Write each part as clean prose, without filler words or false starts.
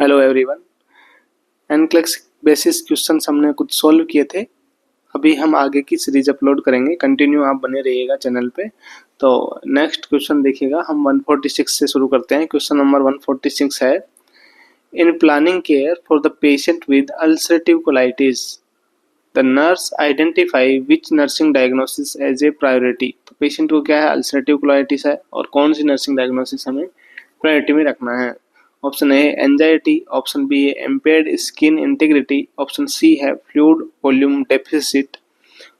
Hello everyone. NCLEX basis question हमने कुछ solve किए थे। अभी हम आगे की सीरीज अपलोड करेंगे, कंटिन्यू आप बने रहिएगा चैनल पे। तो नेक्स्ट क्वेश्चन देखिएगा, हम 146 से शुरू करते हैं। क्वेश्चन नंबर 146 है, in planning care for the patient with ulcerative colitis the nurse identify which nursing diagnosis as a priority. तो पेशेंट को क्या है, अल्सरेटिव कोलाइटिस है और कौन सी नर्सिंग डायग्नोसिस हमें प्रायोरिटी में रखना है। Option A anxiety, option B है impaired skin integrity, option C है fluid volume deficit,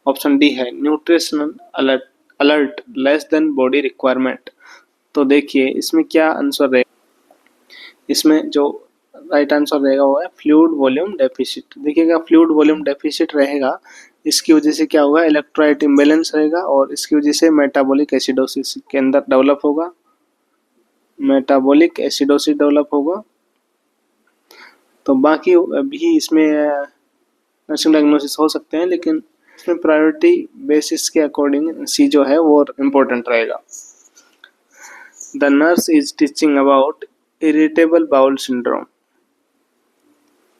option D है nutritional alert alert less than body requirement. तो देखिए इसमें क्या आंसर रहेगा। इसमें जो राइट आंसर रहेगा वो है फ्लूइड वॉल्यूम डेफिसिट। देखिएगा फ्लूइड वॉल्यूम डेफिसिट रहेगा, इसकी वजह से क्या होगा, इलेक्ट्रोलाइट इम्बैलेंस रहेगा और इसकी वजह से मेटाबॉलिक एसिडोसिस के अंदर डेवलप होगा, मेटाबॉलिक एसिडोसिस डेवलप होगा। तो बाकी भी इसमें नर्सिंग डायग्नोसिस हो सकते हैं, लेकिन इसमें प्रायोरिटी बेसिस के अकॉर्डिंग सी जो है वो इम्पोर्टेंट रहेगा। The nurse is teaching about irritable bowel syndrome,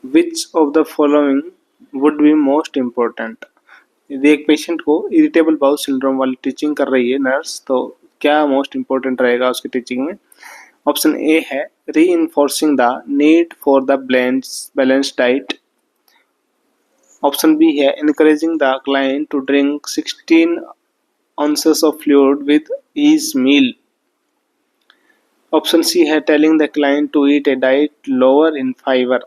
which of the following would be most important. यदि एक पेशेंट को इरिटेबल बाउल सिंड्रोम वाली टीचिंग कर रही है नर्स, तो क्या मोस्ट इम्पोर्टेंट रहेगा उसकी टीचिंग में। ऑप्शन ए है reinforcing the need for the balanced diet, option B है encouraging the client to drink 16 ounces of fluid with each meal, option C है telling the client to eat a diet lower in fiber,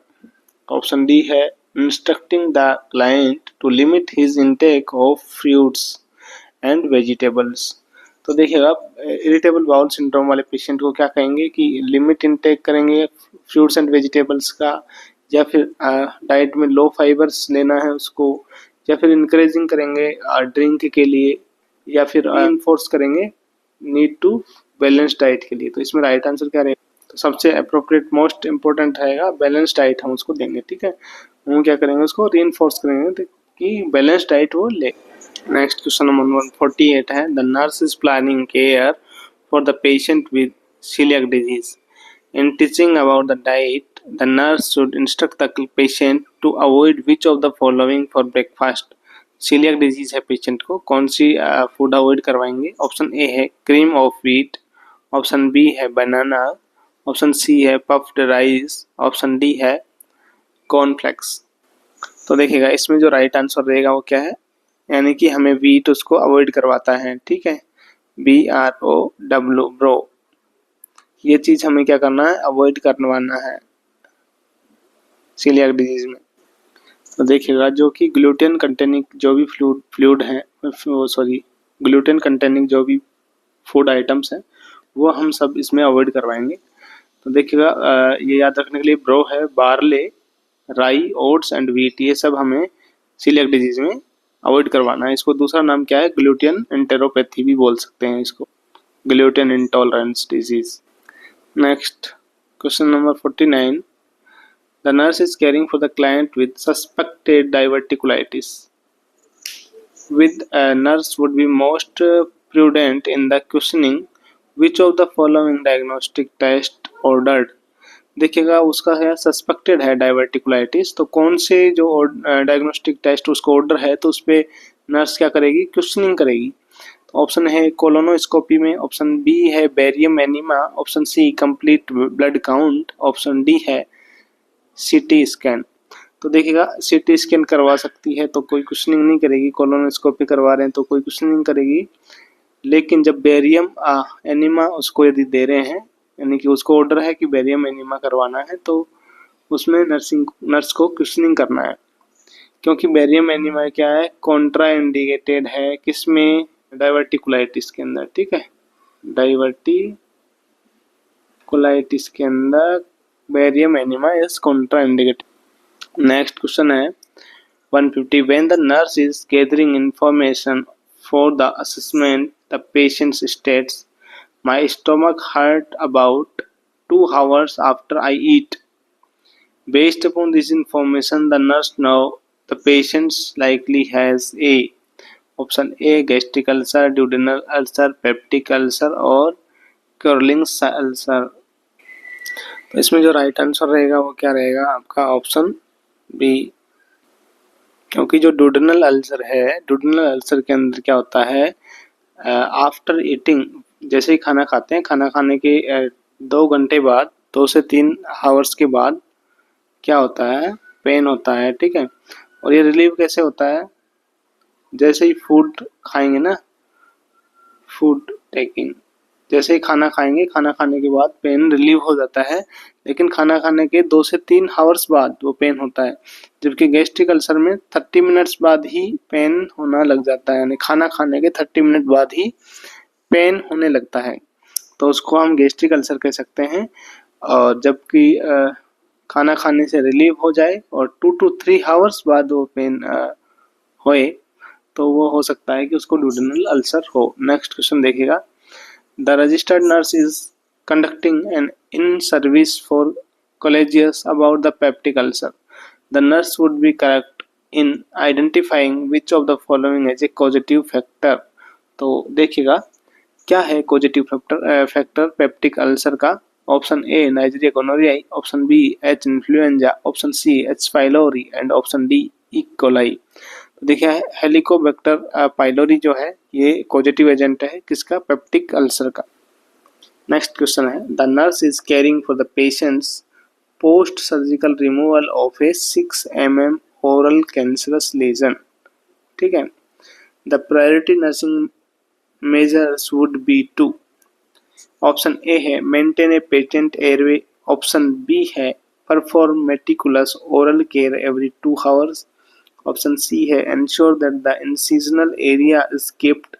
option D है instructing the client to limit his intake of fruits and vegetables। तो देखिएगा irritable bowel syndrome वाले patient को क्या कहेंगे कि limit intake करेंगे फ्रूट्स एंड वेजिटेबल्स का, या फिर डाइट में लो फाइबर्स लेना है उसको, या फिर इनकरेजिंग करेंगे ड्रिंक के लिए, या फिर इन्फोर्स करेंगे नीड टू बैलेंस डाइट के लिए। तो इसमें राइट आंसर क्या रहेगा, तो सबसे अप्रोप्रिएट मोस्ट इंपॉर्टेंट रहेगा बैलेंस डाइट हम उसको देंगे। ठीक है, हम क्या करेंगे उसको रीइंफोर्स करेंगे कि बैलेंस डाइट वो ले। नेक्स्ट क्वेश्चन नंबर 148 है, the nurse is planning care for the patient with celiac disease. In teaching about the diet, the nurse should instruct the patient to avoid which of the following for breakfast. celiac disease है patient को, कौन सी food avoid करवाएंगे। Option A है cream of wheat, option B है banana, option C है puffed rice, option D है cornflakes. तो देखिएगा इसमें जो राइट आंसर रहेगा वो क्या है, यानी कि हमें व्हीट उसको अवॉइड करवाता है। ठीक है, BRO ब्रो, ये चीज हमें क्या करना है, अवॉइड करवाना है सीलियाक डिजीज में। तो देखिएगा जो कि ग्लूटेन कंटेनिंग जो भी फ्लूइड है, सॉरी ग्लूटेन कंटेनिंग जो भी फूड आइटम्स हैं वो हम सब इसमें अवॉइड करवाएंगे। तो देखिएगा ये याद रखने के लिए ब्रो है, बार्ले, राई, ओट्स एंड व्हीट, ये सब हमें सीलियाक डिजीज में अवॉइड करवाना है। इसको दूसरा नाम क्या है, ग्लूटेन एंटेरोपैथी भी बोल सकते हैं इसको, gluten intolerance disease. Next question number 49, the nurse is caring for the client with suspected diverticulitis, with a nurse would be most prudent in the questioning which of the following diagnostic test ordered। देखिएगा उसका है suspected है diverticulitis, तो कौन से जो diagnostic test उसको order है तो उस पर नर्स क्या करेगी, क्वेश्चनिंग करेगी। तो ऑप्शन है कोलोनोस्कोपी में, ऑप्शन बी है barium enema, option C complete blood count, option D है सीटी स्कैन। तो देखिएगा सीटी स्कैन करवा सकती है तो कोई क्वेश्चनिंग नहीं करेगी, कोलोनोस्कोपी करवा रहे हैं तो कोई क्वेश्चनिंग करेगी, लेकिन जब बेरियम एनीमा उसको यदि दे रहे हैं, यानी कि उसको ऑर्डर है कि बेरियम एनीमा करवाना है, तो उसमें नर्स को क्वेश्चनिंग करना है, क्योंकि बेरियम एनीमा क्या है, कॉन्ट्रा इंडिकेटेड है किसमें, डाइवर्टिकुलाइटिस के अंदर। ठीक है, डाइवर्टिकुलाइटिस के अंदर barium enema is Contra indicated. Next question है 150, when the nurse is gathering information for the assessment the patients states, my stomach hurt about 2 hours after I eat. Based upon this information, the nurse know the patient likely has a option A gastric ulcer, duodenal ulcer, peptic ulcer और Curling's ulcer। तो इसमें जो right answer रहेगा वो क्या रहेगा आपका option B, क्योंकि जो डुडेनल अल्सर है, डुडेनल अल्सर के अंदर क्या होता है, आफ्टर ईटिंग, जैसे ही खाना खाते हैं, खाना खाने के 2 घंटे बाद, 2 से 3 आवर्स के बाद क्या होता है, पेन होता है, ठीक है। और ये रिलीव कैसे होता है, जैसे ही फूड खाएंगे ना, फूड टेकिंग, जैसे ही खाना खाएंगे, खाना खाने के बाद पेन रिलीव हो जाता है, लेकिन खाना खाने के 2 से 3 आवर्स बाद वो पेन होता है। जबकि गैस्ट्रिक अल्सर में 30 मिनट्स बाद ही पेन होना लग जाता है, यानी खाना खाने के 30 मिनट बाद ही पेन होने लगता है, तो उसको हम गैस्ट्रिक अल्सर कह सकते हैं। और जबकि खाना खाने से रिलीव हो जाए और 2 to 3 आवर्स बाद वो पेन होए, तो वो हो सकता है कि उसको डुडेनल अल्सर हो। नेक्स्ट क्वेश्चन देखिएगा, the registered nurse is conducting an in service for colleagues about the peptic ulcer, the nurse would be correct in identifying which of the following as a causative factor. तो देखिएगा क्या है causative factor peptic ulcer का। Option A Neisseria gonorrhoeae, option B H influenza, option C H pylori and option D E coli. तो देखिए Helicobacter pylori जो है ये पॉजिटिव एजेंट है किसका, पेप्टिक अल्सर का। नेक्स्ट क्वेश्चन है, the nurse is caring for the patients post surgical removal of a 6 mm oral cancerous lesion, ठीक है। The priority nursing measures would be to, option A है maintain a patent airway, option B है perform meticulous oral care every 2 hours, option C है ensure that the incisional area is kept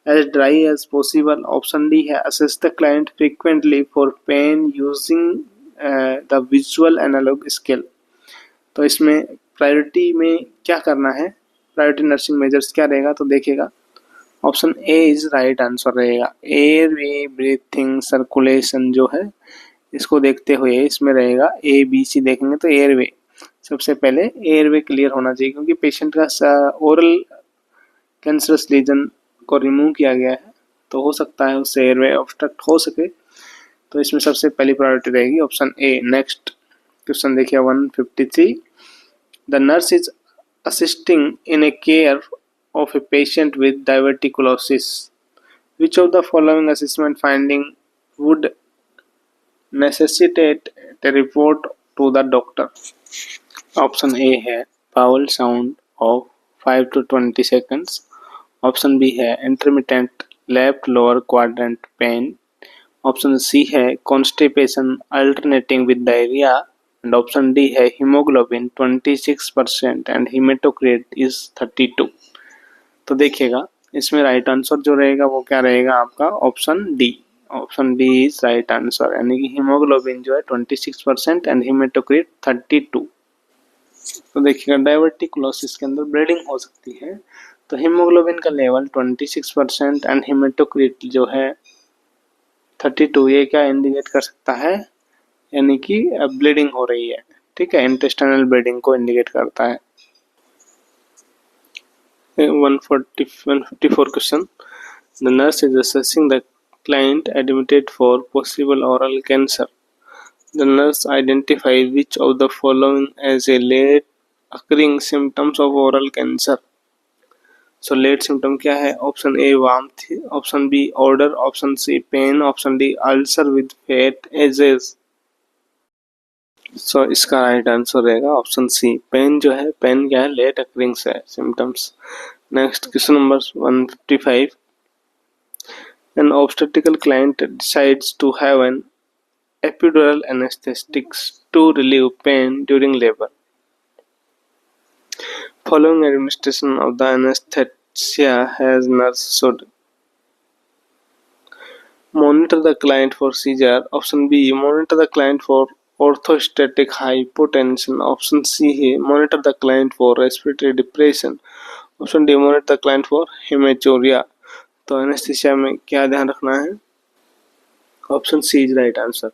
as dry as possible, option D है assess the client frequently for pain using the visual analogue scale. तो इसमें priority में क्या करना है, priority nursing measures क्या रहेगा, तो देखिएगा option A is right answer रहेगा। एयर वे ब्रीथिंग सर्कुलेशन जो है इसको देखते हुए इसमें रहेगा ए बी सी, देखेंगे तो एयरवे सबसे पहले एयरवे क्लियर होना चाहिए, क्योंकि पेशेंट का ओरल कैंसरस लीजन को रिमूव किया गया है, तो हो सकता है उससे एयरवे ऑब्स्ट्रक्ट हो सके, तो इसमें सबसे पहली प्रायोरिटी रहेगी ऑप्शन ए। नेक्स्ट क्वेश्चन देखिए 153, the nurse is assisting in A care of a patient with diverticulosis. Which of the following assessment finding would necessitate a report to the doctor? Option A है bowel sound of 5 to 20 seconds. Option B है intermittent left lower quadrant pain. Option C है constipation alternating with diarrhea. And option D है hemoglobin 26% and hematocrit is 32. तो देखिएगा इसमें right answer जो रहेगा वो क्या रहेगा आपका, option D, option D is right answer, यानी कि हीमोग्लोबिन जो है 26% एंड हीमेटोक्रिट 32। तो देखिएगा डायवर्टिकुलोसिस के अंदर ब्लीडिंग हो सकती है, तो हीमोग्लोबिन का लेवल 26% एंड हीमेटोक्रिट जो है 32, ये क्या इंडिकेट कर सकता है, यानी कि ब्लीडिंग हो रही है, ठीक है, इंटेस्टाइनल ब्लीडिंग को इंडिकेट करता है। 154 question, the nurse is assessing the client admitted for possible oral cancer. The nurse identify which of the following as a late occurring symptoms of oral cancer. So late symptom क्या है, option A warmth, option B odor, option C pain, option D ulcer with fat edges. So इसका right answer रहेगा option C, pain जो है, pain क्या है, late occurring है symptoms. Next question number 155, an obstetrical client decides to have an epidural anaesthetics to relieve pain during labour. Following administration of the anaesthesia has nurse should monitor the client for seizure, option B monitor the client for orthostatic hypotension, option C है monitor the client for respiratory depression, option D monitor the client for hematuria। तो anaesthesia में क्या ध्यान रखना है, option C is right answer,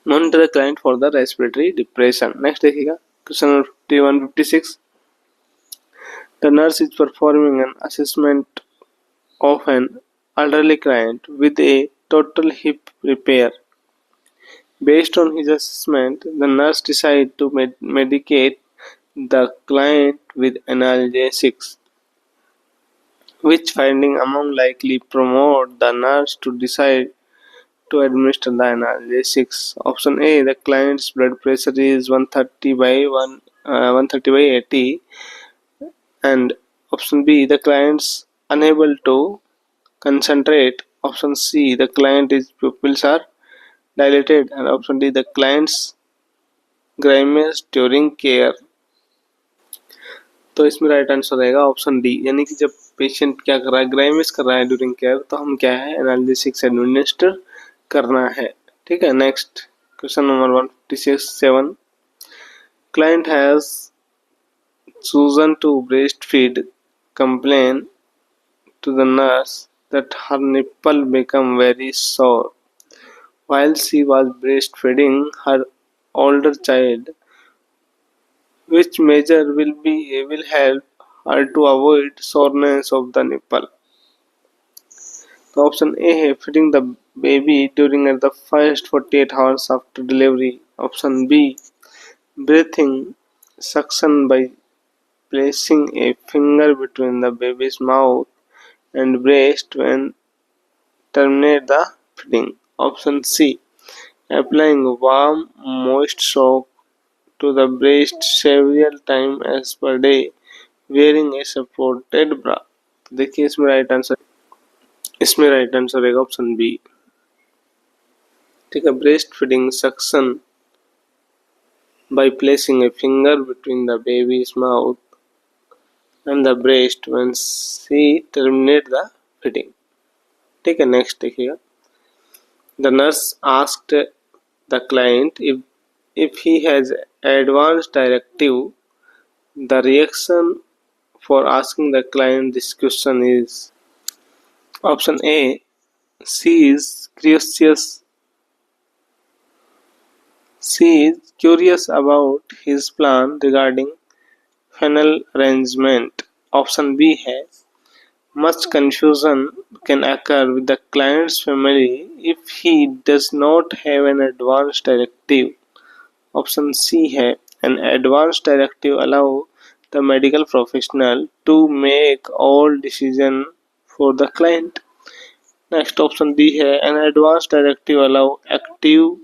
monitor the client for the respiratory depression. Next देखिएगा question 156, the nurse is performing an assessment of an elderly client with a total hip repair. Based on his assessment, the nurse decided to medicate the client with analgesics, which finding among likely promote the nurse to decide to administer the analgesics. Option A: the client's blood pressure is 130 by 80, and option B: the client's unable to concentrate. Option C: the client's pupils are dilated, and option D: the client's grimace during care. तो इसमें right answer रहेगा option D, यानी कि जब patient क्या कर रहा है, ग्राइमेस कर रहा है ड्यूरिंग केयर, तो हम क्या है, एनालिसिक्स एडमिनिस्टर करना है। ठीक है, next question number 157। Client has chosen to breastfeed, complain to the nurse that her nipple became very sore while she was breastfeeding her older child. Which measure will help her to avoid soreness of the nipple? So option A है feeding the baby during the first 48 hours after delivery. Option B, breathing suction by placing a finger between the baby's mouth and breast when terminate the feeding. Option C, applying warm moist soap to the breast several times as per day wearing a supported bra. देखिए इसमें right answer रहेगा option B. ठीक है, breast feeding suction by placing a finger between the baby's mouth and the breast when she terminate the feeding. ठीक है, next देखिएगा। The nurse asked the client if he has advanced directive. The reaction for asking the client this question is: option A, she is curious about his plan regarding final arrangement. Option B है much confusion can occur with the client's family if he does not have an advance directive. Option C है an advance directive allow the medical professional to make all decision for the client. Next option D है an advance directive allow active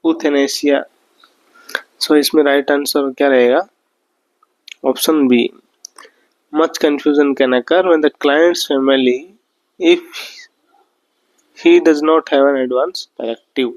euthanasia. So इसमें right answer क्या रहेगा? Option B, much confusion can occur when the client's family if he does not have an advance directive.